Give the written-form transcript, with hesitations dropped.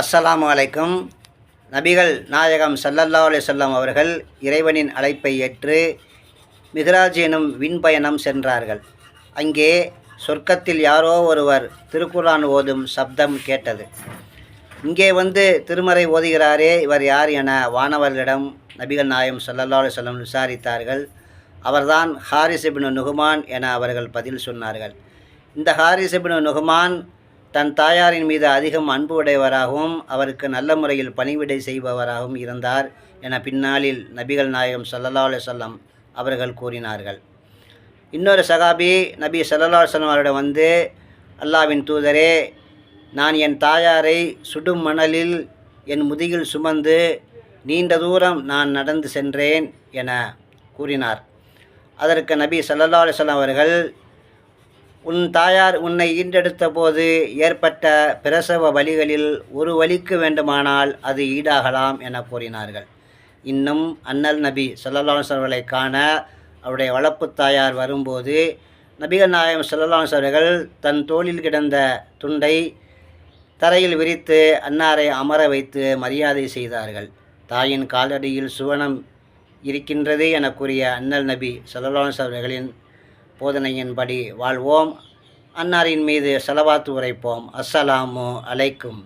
அஸ்ஸலாமு அலைக்கும். நபிகள் நாயகம் ஸல்லல்லாஹு அலைஹி வஸல்லம் அவர்கள் இறைவனின் அழைப்பை ஏற்று மிஹ்ராஜ் எனும் விண்பயணம் சென்றார்கள். அங்கே சொர்க்கத்தில் யாரோ ஒருவர் திருக்குர்ஆன் ஓதும் சப்தம் கேட்டது. இங்கே வந்து திருமறை ஓதுகிறாரே, இவர் யார் என வானவர்களிடம் நபிகள் நாயகம் ஸல்லல்லாஹு அலைஹி வஸல்லம் விசாரித்தார்கள். அவர்தான் ஹாரிஸ் இப்னு நுஹ்மான் என அவர்கள் பதில் சொன்னார்கள். இந்த ஹாரிஸ் இப்னு நுஹ்மான் தன் தாயாரின் மீது அதிகம் அன்பு உடையவராகவும் அவருக்கு நல்ல முறையில் பணிவிடை செய்பவராகவும் இருந்தார் என பின்னாளில் நபிகள் நாயகம் ஸல்லல்லாஹு அலைஹி வஸல்லம் அவர்கள் கூறினார்கள். இன்னொரு சகாபி நபி ஸல்லல்லாஹு அலைஹி வஸல்லம் அவரிடம் வந்து, அல்லாஹ்வின் தூதரே, நான் என் தாயாரை சுடும் மணலில் என் முதுகில் சுமந்து நீண்ட தூரம் நான் நடந்து சென்றேன் என கூறினார். அதற்கு நபி ஸல்லல்லாஹு அலைஹி வஸல்லம் அவர்கள், உன் தாயார் உன்னை ஈன்றெடுத்த போது ஏற்பட்ட பிரசவ வலிகளில் ஒரு வலிக்கு வேண்டுமானால் அது ஈடாகலாம் என கூறினார்கள். இன்னும் அண்ணல் நபி ஸல்லல்லாஹு அலைஹி வஸல்லம் அவர்களை காண அவருடைய வளர்ப்பு தாயார் வரும்போது நபிகள் நாயகம் ஸல்லல்லாஹு அலைஹி வஸல்லம் அவர்கள் தன் தோளில் கிடந்த துண்டை தரையில் விரித்து அன்னாரை அமர வைத்து மரியாதை செய்தார்கள். தாயின் காலடியில் சுவனம் இருக்கின்றது என கூறிய அண்ணல் நபி ஸல்லல்லாஹு அலைஹி வஸல்லம் அவர்களின் போதனையின்படி வாழ்வோம். அன்னாரின் மீது ஸலவாத்து உரைப்போம். அஸ்ஸலாமு அலைக்கும்.